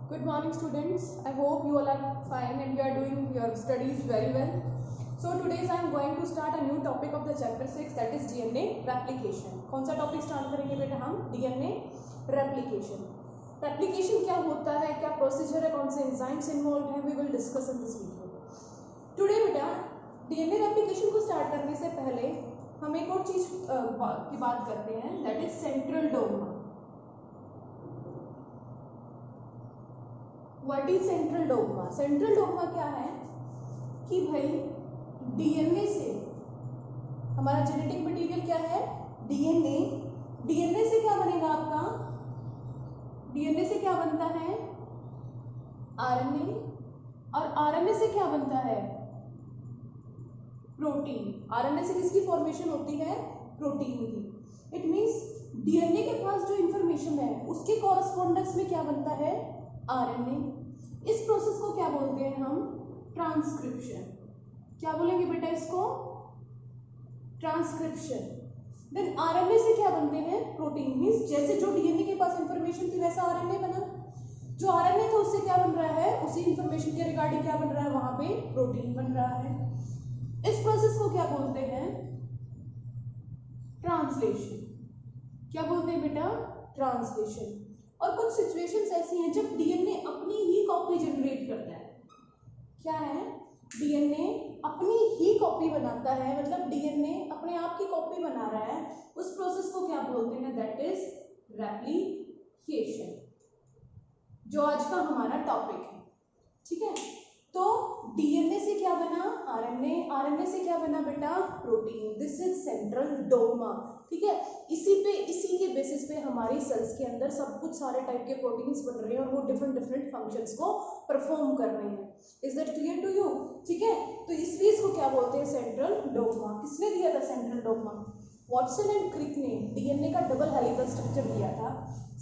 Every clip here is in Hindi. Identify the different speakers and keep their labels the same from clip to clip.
Speaker 1: Good morning students. I hope you all are fine and you are doing your studies very well. So today I am going to start a new topic of the chapter 6, that is DNA replication. कौन सा टॉपिक स्टार्ट करेंगे बेटा हम? DNA replication. Replication क्या होता है, क्या प्रोसीजर है, कौन से एंजाइम्स इन्वॉल्व हैं, we will discuss in this video. Today बेटा DNA replication को स्टार्ट करने से पहले हम एक और चीज की बात करते हैं, that is central dogma. What is central dogma? Central dogma क्या है कि भाई डीएनए से हमारा जेनेटिक मटेरियल क्या है? डीएनए. डीएनए से क्या बनेगा आपका? डीएनए से क्या बनता है? आरएनए. और आरएनए से क्या बनता है? प्रोटीन. आरएनए से किसकी फॉर्मेशन होती है? प्रोटीन की. इट मींस डीएनए के पास जो इंफॉर्मेशन है उसके कॉरस्पॉन्डेंस में क्या बनता है? आरएनए. इस प्रोसेस को क्या बोलते हैं हम? ट्रांसक्रिप्शन. क्या बोलेंगे बेटा इसको? ट्रांसक्रिप्शन. देन आरएनए से क्या बनते हैं? प्रोटीन. मींस जैसे जो डीएनए के पास इंफॉर्मेशन थी वैसा आरएनए बना. जो आरएनए था उससे क्या बन रहा है? उसी इंफॉर्मेशन के रिगार्डिंग क्या बन रहा है? वहां पे प्रोटीन बन रहा है. इस प्रोसेस को क्या बोलते हैं? ट्रांसलेशन. क्या बोलते हैं बेटा? ट्रांसलेशन. और कुछ सिचुएशंस ऐसी हैं जब डीएनए अपनी ही कॉपी जनरेट करता है. क्या है? डीएनए अपनी ही कॉपी बनाता है, मतलब डीएनए अपने आप की कॉपी बना रहा है. उस प्रोसेस को क्या बोलते हैं? दैट इज रेप्लिकेशन, जो आज का हमारा टॉपिक है. ठीक है. तो डीएनए से क्या बना? आरएनए. आरएनए से क्या बना बेटा? Protein. This is central dogma. ठीक है. इसी के बेसिस पे हमारी सेल्स के अंदर सब कुछ सारे टाइप के प्रोटीन्स बन रहे हैं और वो डिफरेंट फंक्शंस को परफॉर्म कर रहे हैं. Is that clear to you? ठीक है. तो इसलिए इसको क्या बोलते हैं? Central dogma. किसने दिया था central dogma? Watson and Crick ने डीएनए का डबल हेलिकल स्ट्रक्चर दिया था.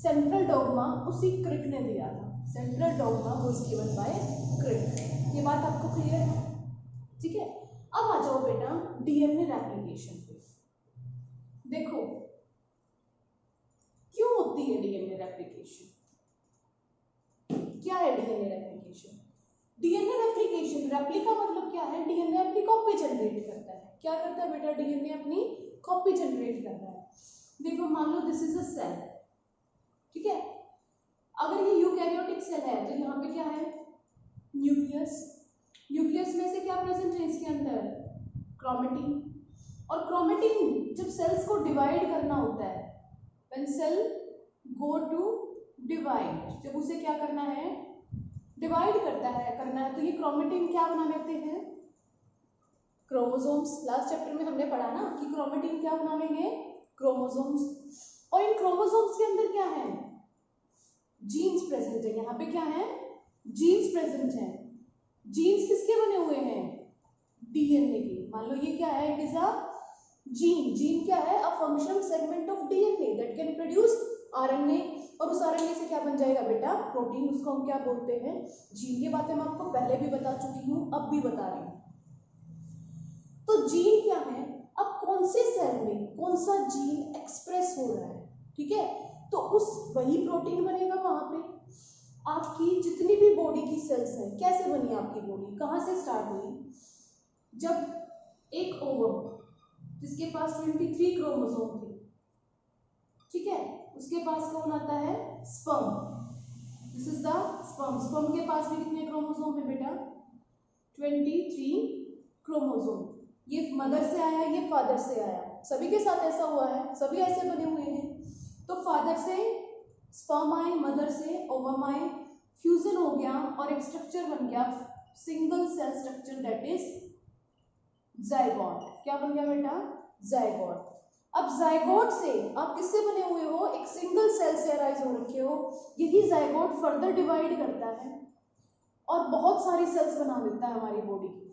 Speaker 1: सेंट्रल डोग्मा उसी क्रिक ने दिया था. Central dogma was given by Crick. ये बात आपको क्लियर है? ठीक है. अब आ जाओ बेटा डीएनए रेप्लिकेशन पे. देखो क्यों होती है डीएनए रेप्लिकेशन? क्या है DNA replication? DNA replication, replica मतलब क्या है? डीएनए अपनी कॉपी जनरेट करता है. क्या करता है बेटा? डीएनए अपनी कॉपी जनरेट करता है. देखो मान लो दिस इज अ सेल. ठीक है. अगर ये यूकैरियोटिक सेल है तो यहाँ पे क्या है? न्यूक्लियस. न्यूक्लियस में से क्या प्रेजेंट है इसके अंदर? क्रोमेटिन. और क्रोमेटिन जब सेल्स को डिवाइड करना होता है, when cell go to divide, जब उसे क्या करना है? डिवाइड करना है तो ये क्रोमेटिन क्या बना लेते हैं? क्रोमोसोम्स. लास्ट चैप्टर में हमने पढ़ा ना कि क्रोमेटिन क्या बना लेंगे? क्रोमोसोम्स. और इन क्रोमोसोम्स के अंदर क्या है? जीन्स प्रेजेंट है. यहाँ पे क्या है? जीन्स प्रेजेंट है. जीन्स किसके बने हुए हैं? डीएनए के. मान लो ये क्या है? It is a gene. Gene क्या है? A functional segment of DNA that can produce RNA. और उस आरएनए से क्या बन जाएगा बेटा? प्रोटीन. उसको हम क्या बोलते हैं? जीन. ये बातें मैं आपको पहले भी बता चुकी हूँ, अब भी बता रही हूँ. तो जीन क्या है? अब कौन से सेल में कौन सा जीन एक्सप्रेस हो रहा है, ठीक है, तो उस वही प्रोटीन बनेगा वहां पे. आपकी जितनी भी बॉडी की सेल्स हैं, कैसे बनी आपकी बॉडी? कहाँ से स्टार्ट हुई? जब एक ओवम जिसके पास 23 क्रोमोसोम थे, ठीक है, उसके पास कौन आता है? Sperm. This is the sperm. Sperm के पास भी कितने क्रोमोसोम है बेटा? 23 क्रोमोसोम. ये मदर से आया, ये फादर से आया. सभी के साथ ऐसा हुआ है, सभी ऐसे बने हुए हैं. तो फादर से स्पर्म आए, मदर से ओवम आए, फ्यूजन हो गया और एक स्ट्रक्चर बन गया, single cell structure, that is zygote. क्या बन गया बेटा? जाइगोट. अब जाइगोट से आप किससे बने हुए हो? एक सिंगल सेल से अराइज हो रखे हो. यही जाइगोट फर्दर डिवाइड करता है और बहुत सारी सेल्स बना देता है हमारी बॉडी की.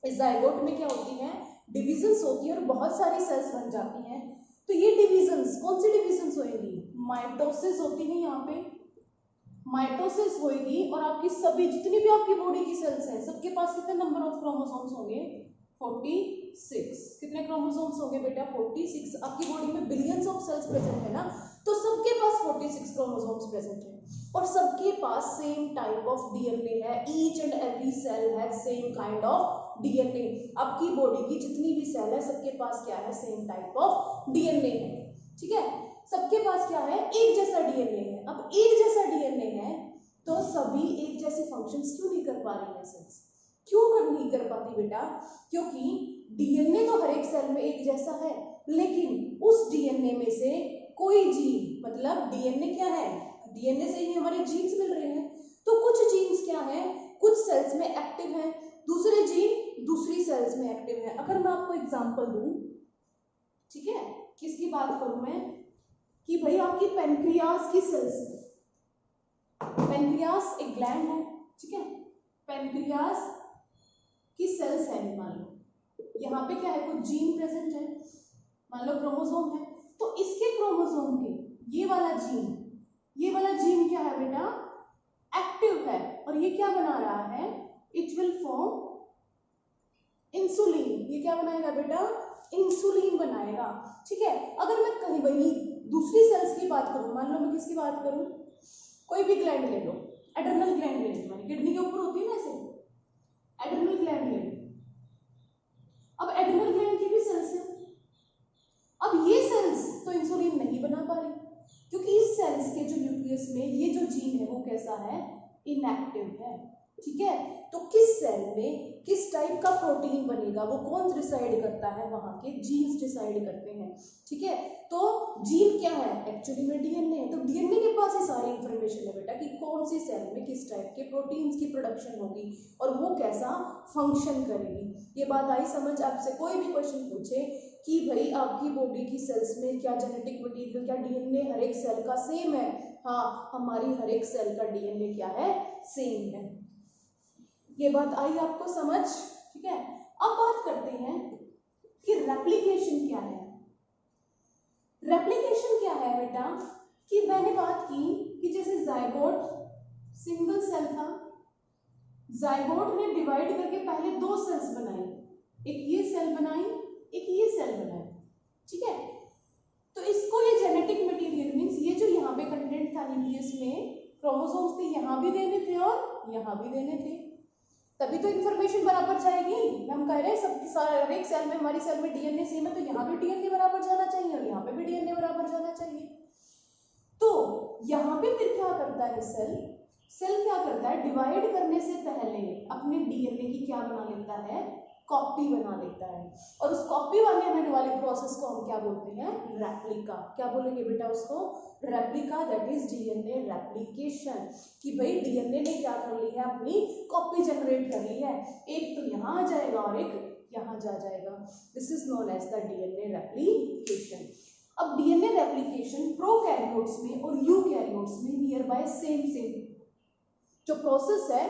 Speaker 1: इस जाइगोट में क्या होती है? डिविजन्स होती है और बहुत सारी सेल्स बन जाती हैं. तो ये डिविजन्स कौन सी डिविजन्स होएगी? माइटोसिस होती है. यहाँ पे माइटोसिस होएगी और आपकी सभी जितनी भी आपकी बॉडी की सेल्स हैं सबके पास कितने नंबर ऑफ क्रोमोसोम्स होंगे? 46. कितने क्रोमोसोम्स होंगे बेटा? 46. आपकी बॉडी में बिलियंस ऑफ सेल्स प्रेजेंट है ना, तो सबके पास 46 क्रोमोसोम्स प्रेजेंट है. और सबके पास सेम टाइप ऑफ डीएनए है, each and every cell has same kind of DNA. आपकी बॉडी की जितनी भी सेल है सबके पास क्या है, सेम टाइप ऑफ डीएनए है, ठीक है। सबके पास क्या है, एक जैसा डीएनए है। अब एक जैसा डीएनए है तो सभी एक जैसे फंक्शंस क्यों नहीं कर पा रही है सेल्स, क्यों नहीं कर पाती बेटा, क्योंकि डीएनए तो हर एक सेल में एक जैसा है, लेकिन उस डीएनए में से कोई जीन, मतलब डीएनए क्या है, डीएनए से ही हमारे जीन्स मिल रहे हैं, तो कुछ जीन्स क्या है, कुछ सेल्स में एक्टिव है, दूसरे जीन दूसरी सेल्स में एक्टिव है। अगर मैं आपको एग्जांपल दूं, ठीक है, किसकी बात करूं मैं, कि भाई आपकी पेनक्रियास की सेल्स, पेनक्रियास एक ग्लैंड है, ठीक है, पेनक्रियास की सेल्स है, मान लो यहाँ पे क्या है, कुछ जीन प्रेजेंट है, मान लो क्रोमोसोम है, तो इसके क्रोमोसोम के ये वाला जीन क्या है बेटा, एक्टिव है, और ये क्या बना रहा है, इट विल फॉर्म इंसुलिन। ये क्या बनाएगा बेटा, इंसुलिन बनाएगा, ठीक है। अगर मैं कहीं वही दूसरी सेल्स की बात करूं, मान लो मैं किसकी बात करूं, कोई भी ग्लैंड ले लो, एड्रेनल ग्लैंड ले लो, हमारी किडनी के ऊपर होती है ना ऐसे, एड्रेनल ग्लैंड ले लो। अब एड्रेनल ग्लैंड की भी सेल्स है, अब ये सेल्स तो इंसुलिन नहीं बना पा रही, क्योंकि इस सेल्स के जो न्यूक्लियस में ये जो जीन है वो कैसा है, इनएक्टिव है, ठीक है। तो किस सेल में किस टाइप का प्रोटीन बनेगा वो कौन डिसाइड करता है, वहां के जीन्स डिसाइड करते हैं, ठीक है। तो जीन क्या है, एक्चुअली में डीएनए है, तो डीएनए के पास ही सारी इंफॉर्मेशन है बेटा कि कौन सी सेल में किस टाइप के प्रोटीन्स की प्रोडक्शन होगी और वो कैसा फंक्शन करेगी। ये बात आई समझ। आपसे कोई भी क्वेश्चन पूछे कि भाई आपकी बॉडी की सेल्स में क्या जेनेटिक मटेरियल, क्या डीएनए हर एक सेल का सेम है, हाँ हमारी हर एक सेल का डीएनए क्या है, सेम है। ये बात आई आपको समझ, ठीक है। अब बात करते हैं कि रेप्लिकेशन क्या है। रेप्लिकेशन क्या है बेटा, कि मैंने बात की कि जैसे जाइगोट सिंगल सेल था, जाइगोट ने डिवाइड करके पहले दो सेल्स बनाई, एक ये सेल बनाई, एक ये सेल बनाई, ठीक है। तो इसको ये जेनेटिक मटेरियल मींस ये जो यहाँ पे कंटेंट था न्यूक्लियस में, क्रोमोसोम्स थे, यहाँ भी देने थे और यहाँ भी देने थे, तभी तो इन्फॉर्मेशन बराबर जाएगी। हम कह रहे हैं सबकी हर एक सेल में, हमारी सेल में डीएनए सेम है, तो यहाँ भी डीएनए बराबर जाना चाहिए और यहाँ पे भी डीएनए बराबर जाना चाहिए। तो यहाँ पे फिर क्या करता है सेल क्या करता है, डिवाइड करने से पहले अपने डीएनए की क्या बना लेता है, कॉपी बना लेता है, और उस कॉपी बनाने वाले प्रोसेस को हम क्या बोलते हैं, रेप्लिका। क्या बोलेंगे बेटा उसको, replica, that is DNA replication. कि भाई डीएनए ने क्या कर ली है, अपनी कॉपी जनरेट कर ली है, एक तो यहाँ आ जाएगा और एक यहाँ जा जाएगा, this is known as the DNA replication. अब डीएनए रेप्लिकेशन प्रोकैरियोट्स में और यूकैरियोट्स में नियर बाय सेम जो प्रोसेस है,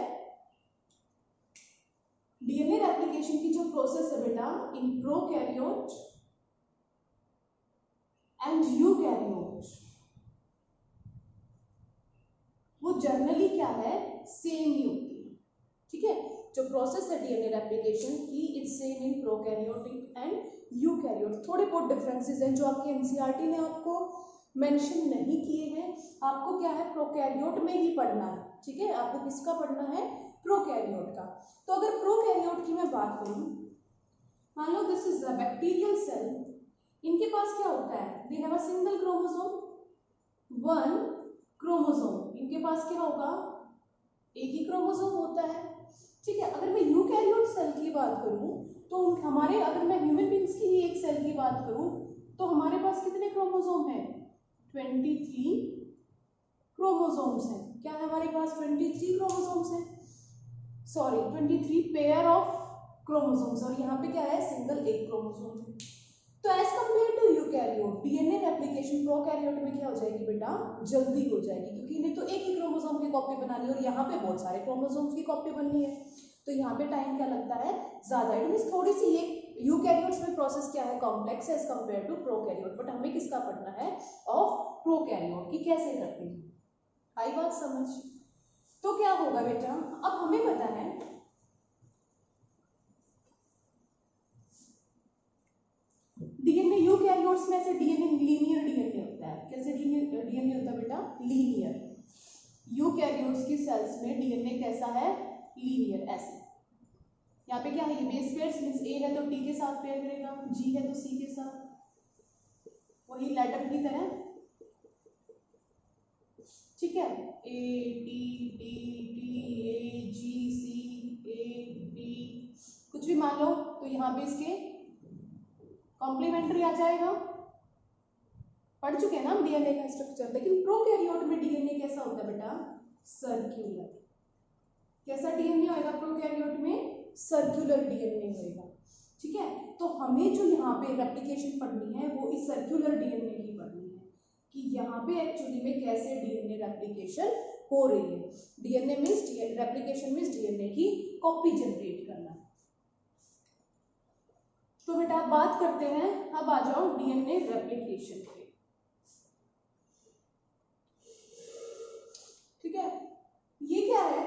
Speaker 1: डीएनए रेप्लिकेशन की जो प्रोसेस है बेटा, इन प्रोकैरियोट एंड यूकैरियोट, वो जनरली क्या है, सेम ही होती है, ठीक है। जो प्रोसेस है डीएनए रेप्लिकेशन की, it's same in prokaryotic and eukaryote. थोड़े बहुत डिफरेंसेस हैं जो आपके एनसीईआरटी ने आपको मेंशन नहीं किए हैं, आपको क्या है, प्रोकैरियोट में ही पढ़ना है, ठीक है। आपको किसका पढ़ना है, प्रोकैरियोट का। तो अगर प्रोकैरियोट की मैं बात करूं, मान लो this is a bacterial cell, इनके पास क्या होता है, they have a single chromosome, one chromosome, इनके पास क्या होगा, एक ही क्रोमोसोम होता है, ठीक है। अगर मैं यूकैरियोट सेल की बात करूं तो हमारे, अगर मैं ह्यूमन बींग्स की ही एक सेल की बात करूं तो हमारे पास कितने क्रोमोसोम हैं, 23 क्रोमोसोम्स हैं। क्या है हमारे पास, 23 क्रोमोसोम्स हैं, सॉरी 23 पेयर ऑफ क्रोमोसोम्स, और यहाँ पे क्या है, सिंगल एक क्रोमोसोम है। तो as compare to eukaryote, DNA replication prokaryote में क्या हो जाएगी बेटा, जल्दी हो जाएगी, क्योंकि इन्हें तो एक ही क्रोमोसोम की कॉपी बनानी है और यहाँ पे बहुत सारे क्रोमोसोम्स की कॉपी बननी है, तो यहाँ पे टाइम क्या लगता है, ज्यादा। इट मींस थोड़ी सी ये यूकैरियोट्स में प्रोसेस क्या है, कॉम्प्लेक्स है as compare to prokaryote, but हमें किसका पढ़ना है, ऑफ प्रोकैरियोट की कैसे करते हैं। आई बात समझ। तो क्या होगा बेटा, अब हमें पता है डीएनए यूकैरियोट्स में से डीएनए लीनियर डीएनए होता है, कैसे डीएनए होता है बेटा, लीनियर। यूकैरियोट्स की सेल्स में डीएनए कैसा है, लीनियर, ऐसे। यहाँ पे क्या है, ये बेस पेयर्स मींस ए है तो टी के साथ पेयर करेगा, जी है तो सी के साथ, वही लेटर की तरह, ठीक है, A T T T A G C A T, कुछ भी मान लो तो यहाँ पे इसके कॉम्प्लीमेंट्री आ जाएगा। पढ़ चुके हैं ना हम डीएनए का स्ट्रक्चर, लेकिन प्रोकैरियोट में डीएनए कैसा होता है बेटा, सर्कुलर। कैसा डीएनए होएगा प्रोकैरियोट में, सर्कुलर डीएनए होएगा, ठीक है। तो हमें जो यहाँ पे रेप्लिकेशन पढ़नी है वो इस सर्कुलर डीएनए की पढ़नी है कि यहाँ पे एक्चुअली में कैसे डीएनए रेप्लिकेशन हो रही है। DNA means replication means DNA की कॉपी जनरेट करना। तो बेटा आप बात करते हैं, अब आ जाओ डीएनए रेप्लिकेशन पे, ठीक है। ये क्या है,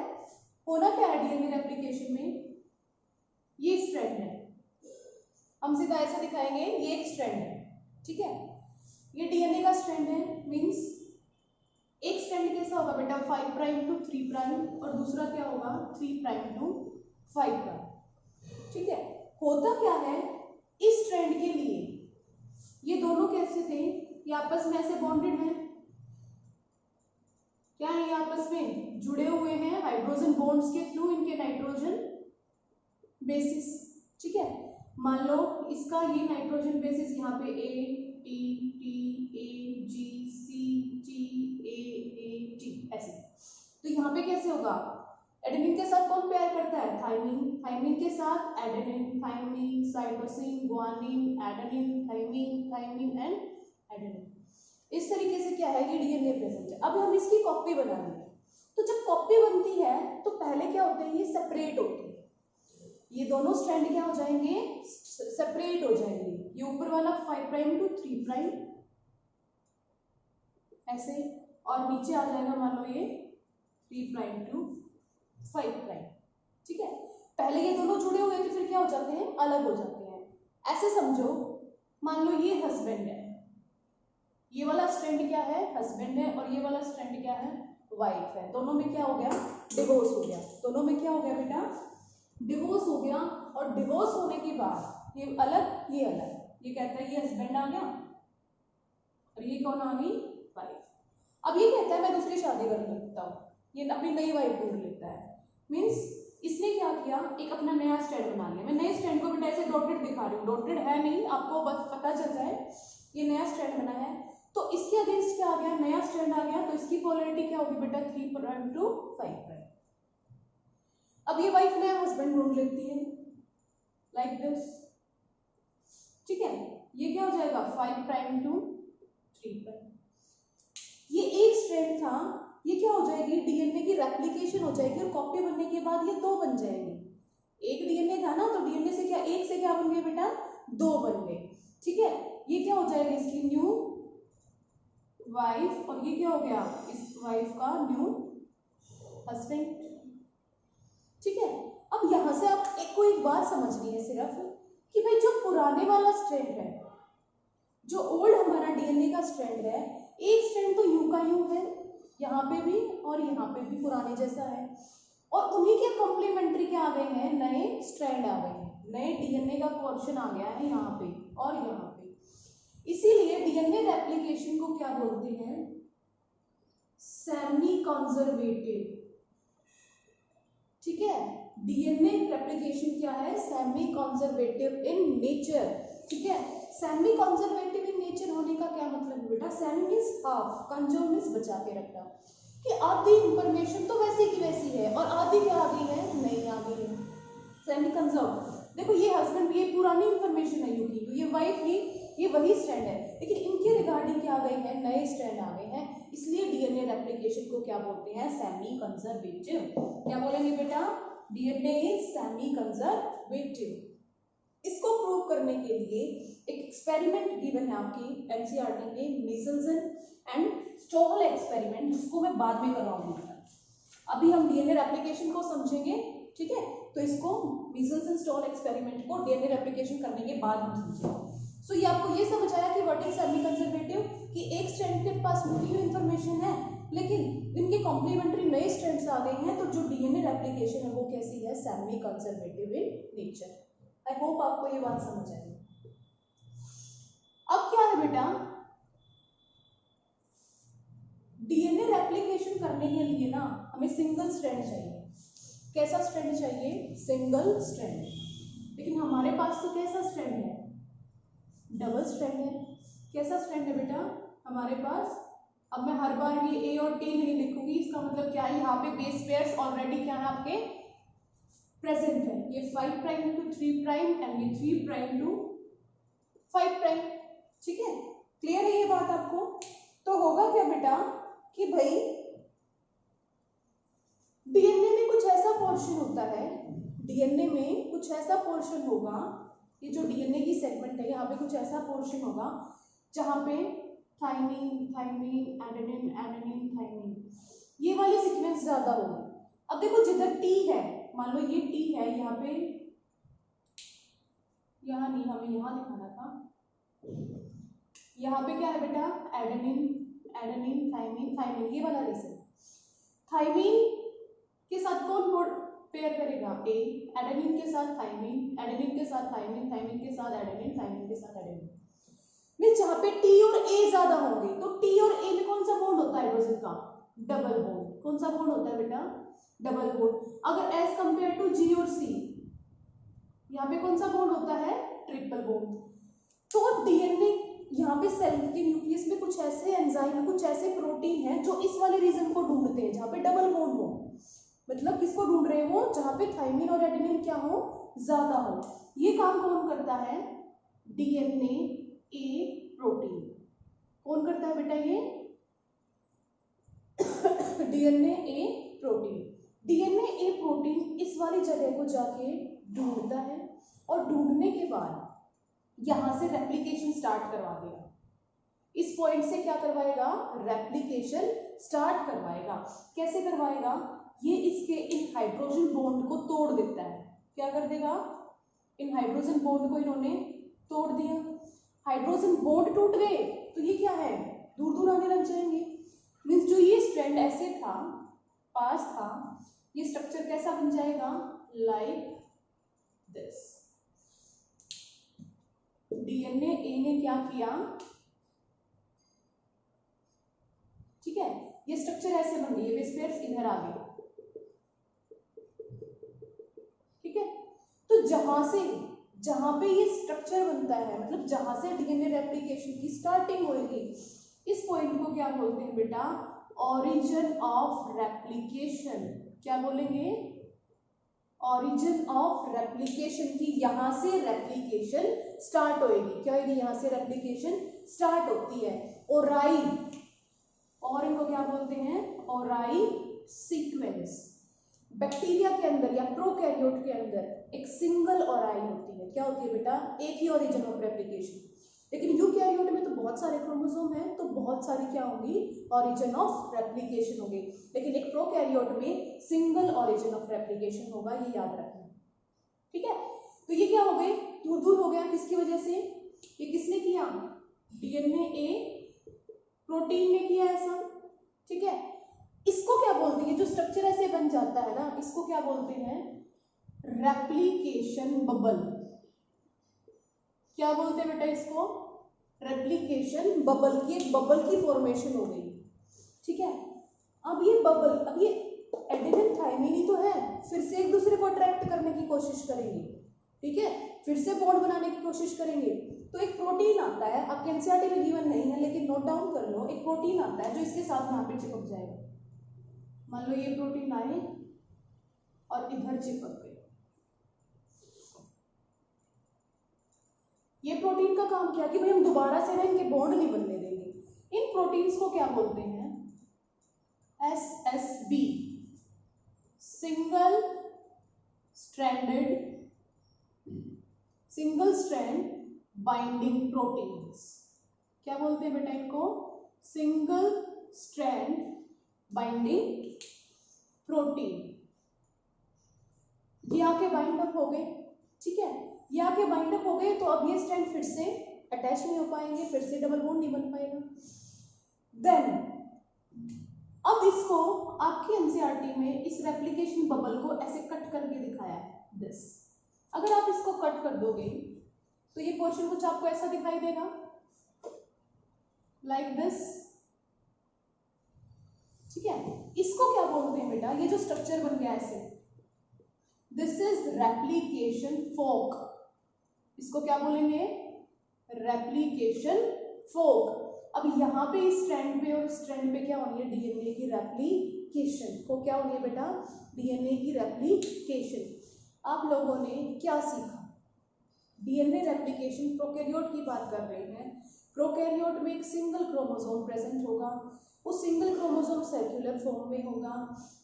Speaker 1: होना क्या है डीएनए रेप्लिकेशन में, ये स्ट्रैंड है, हम सीधा ऐसा दिखाएंगे, ये एक स्ट्रैंड है, ठीक है। ये डीएनए का स्ट्रैंड है, मींस एक स्ट्रैंड कैसा होगा बेटा, 5 प्राइम टू 3 प्राइम, और दूसरा क्या होगा 3 प्राइम टू 5 प्राइम, ठीक है। होता क्या है, इस स्ट्रैंड के लिए ये दोनों कैसे थे, ये आपस में ऐसे बॉन्डेड हैं, क्या है, ये आपस में जुड़े हुए हैं हाइड्रोजन बॉन्ड्स के थ्रू, इनके नाइट्रोजन बेसिस, ठीक है। मान लो इसका ये नाइट्रोजन बेसिस यहाँ पे A T T A G C G A T ऐसे, तो यहाँ पे कैसे होगा, एडेनिन के साथ कौन पेयर करता है, थाइमिन, थाइमिन के साथ adenine, thymine, cytosine, guanine, adenine, thymine, thymine and adenine. इस तरीके से क्या है, ये डीएनए प्रेजेंट है। अब हम इसकी कॉपी बनाएंगे, तो जब कॉपी बनती है तो पहले क्या होता है, ये सेपरेट होती है, ये दोनों स्ट्रैंड क्या हो जाएंगे, सेपरेट हो जाएंगे। ये ऊपर वाला 5 प्राइम टू 3 प्राइम ऐसे, और नीचे आ जाएगा मान लो ये 3 प्राइम टू 5 प्राइम, ठीक है। पहले ये दोनों जुड़े हुए थे, फिर क्या हो जाते हैं, अलग हो जाते हैं। ऐसे समझो, मान लो ये हस्बैंड है, ये वाला स्ट्रैंड क्या है, हस्बैंड है, और ये वाला स्ट्रैंड क्या है, वाइफ है। दोनों में क्या हो गया, डिवोर्स हो गया, दोनों में क्या हो गया बेटा, डिवोर्स हो गया। और डिवोर्स होने के बाद ये अलग, ये अलग, ये कहता है ये हस्बैंड आ गया और ये कौन आ गई, वाइफ। अब ये कहता है मैं दूसरी शादी कर लेता हूँ, ये अपनी नई वाइफ ढूंढ लेता है, मीन्स इसने क्या किया, एक अपना नया स्टैंड बना लिया। मैं नए स्टैंड को बेटा ऐसे डॉटेड दिखा रही हूँ, डॉटेड है नहीं, आपको बस पता चल जाए ये नया स्टैंड बना है। तो इसके अगेंस्ट क्या आ गया, नया स्टैंड आ गया, तो इसकी पोलैरिटी क्या होगी बेटा, 3 प्राइम टू 5 प्राइम। अब ये वाइफ नया हस्बैंड ढूंढ लेती है लाइक दिस, ठीक है। ये क्या हो जाएगा 5 प्राइम टू 3 प्राइम। ये एक स्ट्रैंड था, ये क्या हो जाएगी, डीएनए की रेप्लिकेशन हो जाएगी, और कॉपी बनने के बाद ये 2 बन जाएगी। एक डीएनए था ना, तो डीएनए से क्या, एक से क्या बन गए बेटा, 2 बन गए, ठीक है। ये क्या हो जाएगा, इसकी न्यू वाइफ, और ये क्या हो गया, इस वाइफ का न्यू हस्बैंड, ठीक है। अब यहां से आप एक बात समझनी है सिर्फ कि भाई जो पुराने वाला स्ट्रैंड है, जो ओल्ड हमारा डीएनए का स्ट्रैंड है, एक स्ट्रैंड तो यू का यू है, यहाँ पे भी और यहाँ पे भी पुराने जैसा है, और उन्हीं के कॉम्प्लीमेंट्री क्या आ गए हैं, नए स्ट्रैंड आ गए हैं, नए डीएनए का पोर्शन आ गया है यहाँ पे और यहाँ पे। इसीलिए डीएनए रेप्लिकेशन को क्या बोलते हैं, सेमी कंजर्वेटिव, ठीक है। डीएनए रेप्लिकेशन क्या है, सेमी कंजर्वेटिव इन नेचर, ठीक है। सेमी कंजर्वेटिव इन नेचर होने का क्या मतलब है बेटा, semi means half, conserve means बचा के रखना, कि आधी इंफॉर्मेशन तो वैसी की वैसी है और आधी क्या आ गई है, नहीं आ गई है, सेमी कंजर्व। देखो ये हस्बैंड, ये पुरानी इंफॉर्मेशन है यू की, ये वाइफ, ये वही स्ट्रैंड है, लेकिन इनके रिगार्डिंग क्या आ गए हैं, नए स्ट्रैंड आ गए हैं। इसलिए डीएनए रेप्लिकेशन को क्या बोलते हैं, सेमी कंजर्वेटिव। क्या बोलेंगे बेटा, डीएनए इज सेमी कंजर्वेटिव। इसको प्रूव करने के लिए एक एक्सपेरिमेंट गिवन है आपकी एनसीईआरटी में, मीजल्सन एंड स्टॉल एक्सपेरिमेंट, जिसको मैं बाद में करवाऊंगी। अभी हम डीएनए रेप्लिकेशन को समझेंगे, ठीक है। तो इसको मीजल्सन स्टॉल एक्सपेरिमेंट को डीएनए रेप्लिकेशन करने के बाद हम समझेंगे। सो ये आपको ये समझ आया कि व्हाट इज सेमी कंजर्वेटिव, कि एक स्ट्रैंड के पास न्यू इंफॉर्मेशन है, लेकिन इनके कॉम्प्लीमेंट्री नए स्ट्रैंड्स आ गए हैं, तो जो डीएनए रेप्लिकेशन है वो कैसी है, semi conservative in nature. I hope आपको ये बात समझ आई। अब क्या है बेटा, डीएनए रेप्लिकेशन करने के लिए ना हमें सिंगल स्ट्रैंड चाहिए। कैसा स्ट्रैंड चाहिए, सिंगल स्ट्रैंड। लेकिन हमारे पास तो कैसा स्ट्रैंड है, डबल स्ट्रैंड है। कैसा स्ट्रैंड है बेटा हमारे पास। अब मैं हर बार ये ए और टी नहीं लिखूंगी, इसका मतलब क्या है, यहाँ पे बेस पेयर्स ऑलरेडी क्या है आपके प्रेजेंट है। ये 5 प्राइम टू 3 प्राइम एंड ये 3 प्राइम टू 5 प्राइम। ठीक है, क्लियर है ये बात आपको। तो होगा क्या बेटा कि भाई डीएनए में कुछ ऐसा पोर्शन होता है, डीएनए में कुछ ऐसा पोर्शन होगा, ये जो डीएनए की सेगमेंट है यहाँ पे कुछ ऐसा पोर्शन होगा जहाँ पे thymine thymine adenine adenine thymine ये वाली सीक्वेंस ज्यादा होगी। अब देखो जिधर टी है, मान लो ये टी है, यहाँ पे, यहाँ नहीं, हमें यहाँ दिखाना था। यहाँ पे क्या है बेटा, एडेनिन एडेनिन थाइमिन थाइमिन, ये वाला रीजन। थाइमिन के साथ कौन पेयर करेगा, ए, एडेनिन के साथ थाइमिन, एडेनिन के साथ थाइमिन, थाइमिन के साथ एडेनिन, थाइमिन के साथ एडेनिन। में जहाँ पे टी और ए ज्यादा होंगे, तो टी और ए में कौन सा बॉन्ड होता है हाइड्रोजन का, डबल बॉन्ड। कौन सा बॉन्ड होता है बेटा, डबल बॉन्ड। अगर एज कंपेयर टू जी और सी, यहाँ पे कौन सा बॉन्ड होता है, ट्रिपल बॉन्ड। तो डीएनए यहाँ पे सेल के न्यूक्लियस में कुछ ऐसे एंजाइम, कुछ ऐसे प्रोटीन है जो इस वाले रीजन को ढूंढते हैं जहाँ पे डबल बॉन्ड हो। मतलब किसको ढूंढ रहे हो, जहाँ पे थाइमिन और एडेनिन क्या हो, ज्यादा हो। ये काम कौन करता है, डीएनए ए प्रोटीन। कौन करता है बेटा ये, डीएनए ए प्रोटीन। डीएनए ए प्रोटीन इस वाली जगह को जाके ढूंढता है और ढूंढने के बाद यहां से रेप्लिकेशन स्टार्ट करवा देगा। इस पॉइंट से क्या करवाएगा, रेप्लिकेशन स्टार्ट करवाएगा। कैसे करवाएगा, ये इसके इन हाइड्रोजन बॉन्ड को तोड़ देता है। क्या कर देगा, इन हाइड्रोजन बॉन्ड को इन्होंने तोड़ दिया। हाइड्रोजन बॉन्ड टूट गए तो ये क्या है, दूर दूर आने लग जाएंगे। मीन्स जो ये स्ट्रैंड ऐसे था, पास था, ये स्ट्रक्चर कैसा बन जाएगा, लाइक दिस। डीएनए ए ने क्या किया, ठीक है, ये स्ट्रक्चर ऐसे बन गई, ये बेस पेयर्स इधर आ गए। ठीक है, तो जहां पे ये स्ट्रक्चर बनता है, मतलब जहां से डीएनए रेप्लिकेशन की स्टार्टिंग होगी, इस पॉइंट को क्या बोलते हैं बेटा, ओरिजिन ऑफ रेप्लिकेशन। क्या बोलेंगे, ओरिजिन ऑफ रेप्लिकेशन की यहां से रेप्लिकेशन स्टार्ट होएगी। क्या होगी, यहां से रेप्लिकेशन स्टार्ट होती है। ओराई, और इनको क्या बोलते हैं, ओराई सीक्वेंस। बैक्टीरिया के अंदर या प्रोकैरियोट के अंदर एक सिंगल ओराई होती है। क्या होती है बेटा, एक ही ओरिजिन ऑफ रेप्लिकेशन। लेकिन यूकैरियोट में तो बहुत सारे क्रोमोसोम हैं, तो बहुत सारी क्या होंगी, ओरिजिन ऑफ रेप्लिकेशन होगी। लेकिन एक प्रोकैरियोट में सिंगल ओरिजिन ऑफ रेप्लिकेशन होगा, ये याद रखना। ठीक है, तो ये क्या हो गए, दूर दूर हो गया, किसकी वजह से, ये किसने किया, डीएनए ए प्रोटीन ने किया ऐसा। ठीक है, इसको क्या बोलते हैं, जो स्ट्रक्चर ऐसे बन जाता है ना, इसको क्या बोलते हैं, रेप्लिकेशन बबल। क्या बोलते हैं बेटा इसको, रेप्लिकेशन बबल की, एक बबल की फॉर्मेशन हो गई। ठीक है, अब ये बबल, अब ये एडेनिन थाइमिन ही तो है, फिर से एक दूसरे को अट्रैक्ट करने की कोशिश करेंगे। ठीक है, फिर से बॉन्ड बनाने की कोशिश करेंगे। तो एक प्रोटीन आता है, आपके एनसीईआरटी में गिवन नहीं है लेकिन नोट डाउन कर लो, एक प्रोटीन आता है जो इसके साथ यहाँ पे चिपक जाएगा। मान लो ये प्रोटीन आए और इधर चिपक गए। ये प्रोटीन का काम क्या कि भाई हम दोबारा से ना इनके बॉन्ड नहीं बनने देंगे। इन प्रोटीन्स को क्या बोलते हैं, SSB, single strand binding proteins. क्या बोलते हैं बेटा इनको, सिंगल स्ट्रैंड बाइंडिंग प्रोटीन। ये आके बाइंड अप हो गए। ठीक है, ये आके बाइंड अप हो गए, तो अब ये स्ट्रैंड फिर से अटैच नहीं हो पाएंगे, फिर से डबल बॉन्ड नहीं बन पाएगा। देन अब इसको आपकी एनसीईआरटी में इस रेप्लिकेशन बबल को ऐसे कट करके दिखाया है, दिस। अगर आप इसको कट कर दोगे तो ये पोर्शन कुछ आपको ऐसा दिखाई देगा, लाइक दिस, ठीक है। इसको क्या बोलते हैं बेटा, ये जो स्ट्रक्चर बन गया ऐसे, दिस इज रेप्लिकेशन फोक। इसको क्या बोलेंगे, रेप्लिकेशन फोक। अब यहाँ पे इस स्ट्रैंड पे और स्ट्रैंड पे क्या होनी है, डीएनए की रेप्लिकेशन। को क्या होनी है बेटा, डीएनए की रेप्लिकेशन। आप लोगों ने क्या सीखा, डीएनए रेप्लिकेशन, प्रोकैरियोट की बात कर रहे हैं। प्रोकैरियोट में एक सिंगल क्रोमोसोम प्रेजेंट होगा, उस सिंगल क्रोमोसोम सर्कुलर फॉर्म में होगा,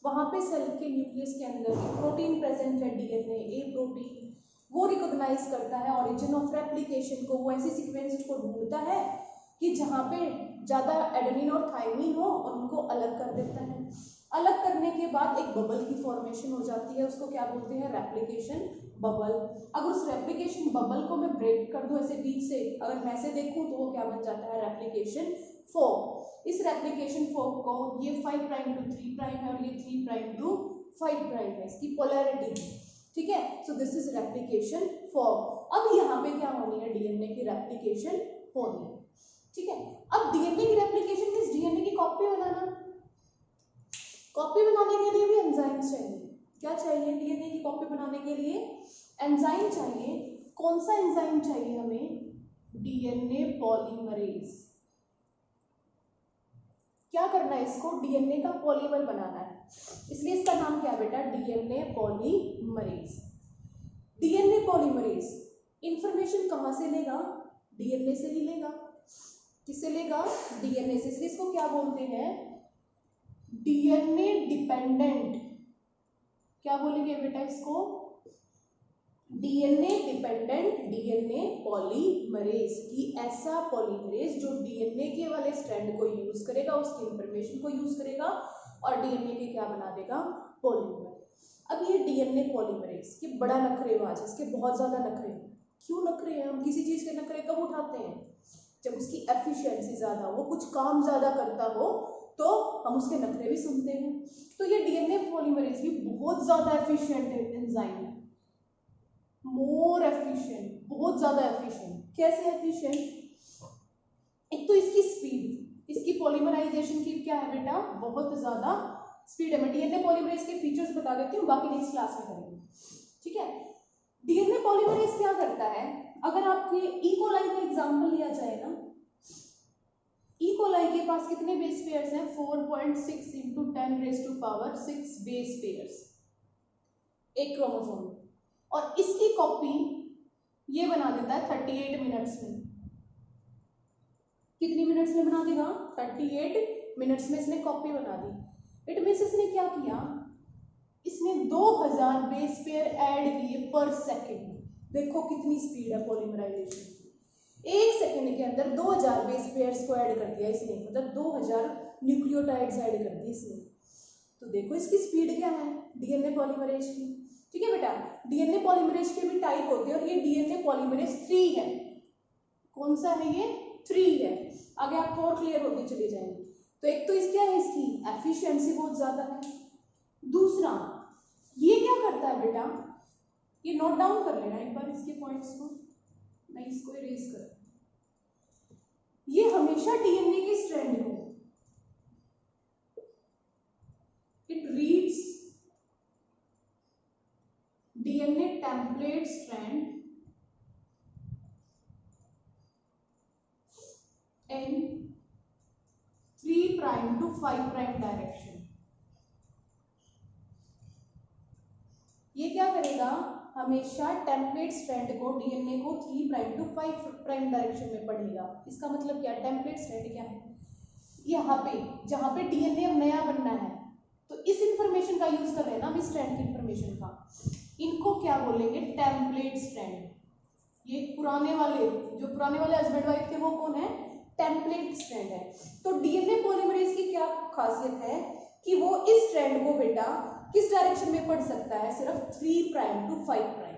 Speaker 1: वहां पे सेल के न्यूक्लियस के अंदर एक प्रोटीन प्रेजेंट है, डीएनए ए प्रोटीन, वो रिकॉग्नाइज करता है ऑरिजिन ऑफ रेप्लिकेशन को। वो ऐसी सीक्वेंस को ढूंढता है कि जहाँ पे ज्यादा एडेनिन और थाइमिन हो और उनको अलग कर देता है। अलग करने के बाद एक बबल की फॉर्मेशन हो जाती है, उसको क्या बोलते हैं, रेप्लिकेशन बबल। अगर उस रेप्लिकेशन बबल को मैं ब्रेक कर दूं ऐसे बीच से, अगर मैं ऐसे देखूं तो वो क्या बन जाता है, रेप्लिकेशन फोक। इस रेप्लिकेशन फोक को ये 5 प्राइम टू 3 प्राइम है और ये 3 प्राइम टू 5 प्राइम है, इसकी पोलैरिटी, ठीक है। So this is replication fork. अब यहाँ पे क्या होनी है, डीएनए की रेप्लिकेशन होनी है, ठीक है। अब डीएनए की रेप्लिकेशन मींस डीएनए की कॉपी बनाना। कॉपी बनाने के लिए भी एंजाइम चाहिए। क्या चाहिए, डीएनए की कॉपी बनाने के लिए एंजाइम चाहिए। कौन सा एंजाइम चाहिए हमें, डीएनए पॉलीमरेज। क्या करना है, इसको डीएनए का पॉलीमर बनाना है, इसलिए इसका नाम क्या है बेटा, DNA polymerase. DNA polymerase information कहां से लेगा, डीएनए से ही लेगा। किससे लेगा, डीएनए से, इसलिए इसको क्या बोलते हैं, डीएनए डिपेंडेंट। क्या बोलेंगे बेटा इसको, डीएनए डिपेंडेंट डीएनए पॉलीमरेज। की ऐसा पॉलीमरेज जो डीएनए के वाले स्ट्रैंड को यूज करेगा, उसकी इंफॉर्मेशन को यूज करेगा और डीएनए के क्या बना देगा, पॉलीमर। अब ये डीएनए पॉलीमरेज के बड़ा नखरेबाज, इसके बहुत ज्यादा नखरे। क्यों नखरे हैं, हम किसी चीज के नखरे कब उठाते हैं, जब उसकी एफिशिएंसी ज्यादा हो, कुछ काम ज्यादा करता हो तो हम उसके नखरे भी सुनते हैं। तो ये डीएनए पॉलीमरेज भी बहुत ज्यादा एफिशिएंट एंजाइम है, मोर एफिशिएंट, बहुत ज्यादा एफिशिएंट। कैसे एफिशिएंट, एक तो इसकी स्पीड, इसकी पॉलीमराइजेशन की क्या है बेटा, बहुत ज्यादा स्पीड है। मैं डीएनए पॉलीमरेज के फीचर्स बता देती हूँ, बाकी नेक्स्ट क्लास में करेंगे, ठीक है। डीएनए पॉलीमरेज क्या करता है, अगर आपके ई कोलाई का एग्जांपल लिया जाए ना, ई कोलाई के पास कितने बेस पेयर्स हैं, 4.6 इंटू 10⁻⁶ बेस पेयर्स एक क्रोमोसोम, और इसकी कॉपी ये बना देता है 38 मिनट्स में। कितनी मिनट्स में बना देगा, 38 मिनट्स में इसने कॉपी बना दी। इट मींस इसने क्या किया, इसने 2000 बेस पेयर ऐड किए पर सेकेंड। देखो कितनी स्पीड है पॉलीमराइजेशन की, 1 सेकेंड के अंदर 2000 बेस पेयर्स को ऐड कर दिया इसने, मतलब 2000 न्यूक्लियोटाइड्स ऐड कर दिए इसने। तो देखो इसकी स्पीड क्या है डीएनए पॉलीमरेज की, ठीक है बेटा। डीएनए पॉलीमरेज के भी टाइप होते हैं और ये डीएनए पॉलीमरेज 3 है। कौन सा है ये, 3 है। आगे आपको और क्लियर होती चली जाएंगी। तो एक तो इस क्या है, इसकी एफिशिएंसी बहुत ज्यादा है। दूसरा ये क्या करता है बेटा, ये नोट डाउन कर लेना एक बार इसके पॉइंट्स को, मैं इसको इरेज कर, ये हमेशा डीएनए के स्ट्रैंड को, it reads DNA template strand in 3 prime to 5 prime direction. ये क्या करेगा, हमेशा टेम्पलेट स्ट्रैंड को, डीएनए को 3 प्राइम टू 5 प्राइम डायरेक्शन में पढ़ेगा। इसका मतलब क्या है, टेम्पलेट स्ट्रैंड क्या है, यहाँ पे जहां पे डीएनए अब नया बनना है, तो इस इंफॉर्मेशन का यूज कर रहे हैं ना हम, इस स्ट्रैंड की इंफॉर्मेशन का, इनको क्या बोलेंगे, टेम्पलेट स्ट्रैंड। ये पुराने वाले, जो पुराने वाले हस्बैंड वाइफ थे वो कौन है, टेम्पलेट स्ट्रैंड है। तो डीएनए पॉलीमरेज की क्या खासियत है कि वो इस स्ट्रैंड को बेटा किस डायरेक्शन में पढ़ सकता है, सिर्फ 3 प्राइम टू 5 प्राइम,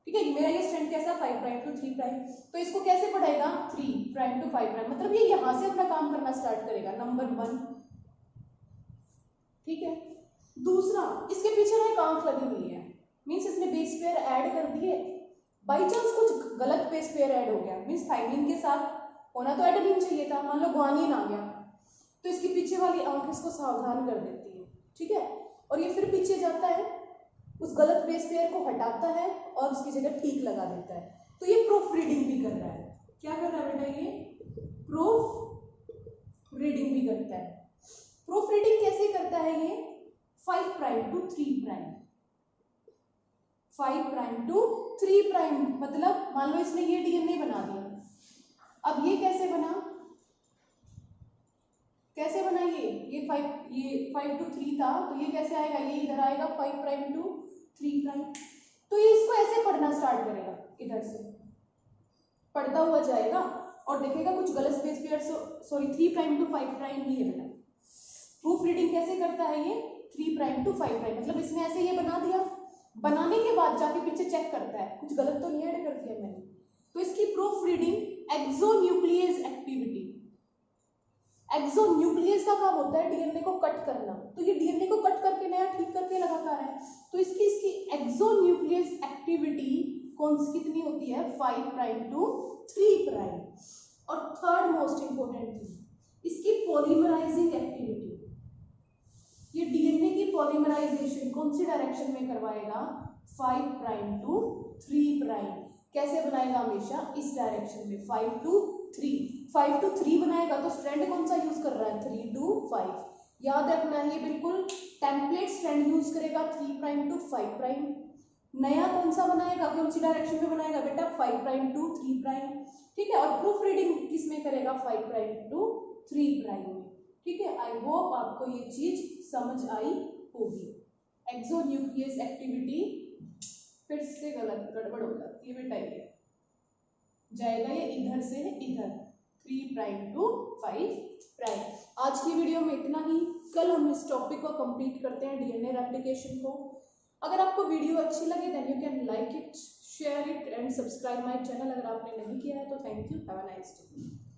Speaker 1: ठीक है। मेरा ये स्ट्रैंड कैसा, 5 प्राइम टू 3 प्राइम, तो इसको कैसे पढ़ेगा, 3 प्राइम टू 5 प्राइम, मतलब ये यहां से अपना काम करना स्टार्ट करेगा। नंबर 1 ठीक है। दूसरा, इसके पीछे ना एक आंख लगी हुई है, मीन्स इसने बेस पेयर ऐड कर दिए, बाई चांस कुछ गलत बेस पेयर ऐड हो गया, मीन्स थाइमिन के साथ होना तो एडेनिन चाहिए था, मान लो ग्वानिन आ गया, तो इसके पीछे वाली आंख इसको सावधान कर देती है, ठीक है। और ये फिर पीछे जाता है, उस गलत बेस पेयर को हटाता है और उसकी जगह ठीक लगा देता है। तो ये प्रूफ रीडिंग भी कर रहा है। क्या कर रहा है बेटा? ये प्रूफ रीडिंग भी करता है। प्रूफ रीडिंग कैसे करता है ये? 5 prime to 3 prime, 5 prime to 3 prime, मतलब मान लो इसने ये डीएनए बना दिया, अब ये कैसे बना? कैसे बना ये 5 टू 3 था, तो ये कैसे आएगा? ये इधर आएगा 5 प्राइम टू 3 प्राइम। तो ये इसको ऐसे पढ़ना स्टार्ट करेगा, इधर से पढ़ता हुआ जाएगा और देखेगा कुछ गलत base pair, sorry 3 prime to 5 prime ही है बेटा। प्रूफ रीडिंग कैसे करता है ये? 3 प्राइम टू 5 प्राइम, मतलब इसने ऐसे ये बना दिया, बनाने के बाद जाके पीछे चेक करता है कुछ गलत तो नहीं ऐड कर दिया मैंने। तो इसकी proof reading exonuclease activity, exonuclease का काम होता है डीएनए को कट करना, तो ये डीएनए को कट करके नया ठीक करके लगाता है, तो इसकी एक्सोन्यूक्लियस एक्टिविटी कौन सी कितनी होती है? 5 प्राइम टू 3 प्राइम। और थर्ड मोस्ट इंपोर्टेंट थिंग, इसकी पॉलीमराइजिंग एक्टिविटी, ये डीएनए की पॉलीमराइजेशन कौन सी डायरेक्शन में करवाएगा? 5 प्राइम टू 3 प्राइम। कैसे बनाएगा? हमेशा इस डायरेक्शन में, 5 टू 3 बनाएगा, तो स्ट्रैंड कौन सा यूज कर रहा है? 3 टू 5। याद रखना है, ये बिल्कुल टेम्पलेट स्ट्रैंड यूज करेगा 3 प्राइम टू 5 प्राइम। नया कौन सा बनाएगा? कौन सी डायरेक्शन में बनाएगा बेटा? 5 प्राइम टू 3 प्राइम, ठीक है। और प्रूफ रीडिंग किस में करेगा? 5 प्राइम टू 3 प्राइम में, ठीक है। आई होप आपको ये चीज समझ आई होगी। एक्सोन्यूक्लियस एक्टिविटी फिर से गलत गड़बड़ हो जाती है बेटा, ये जाएगा ये इधर से इधर, 3 प्राइम टू 5 प्राइम। आज की वीडियो में इतना ही, कल हम इस टॉपिक को कंप्लीट करते हैं, डीएनए रेप्लिकेशन को। अगर आपको वीडियो अच्छी लगे then you can like it, share it and subscribe my channel. अगर आपने नहीं किया है तो thank you, have a nice day.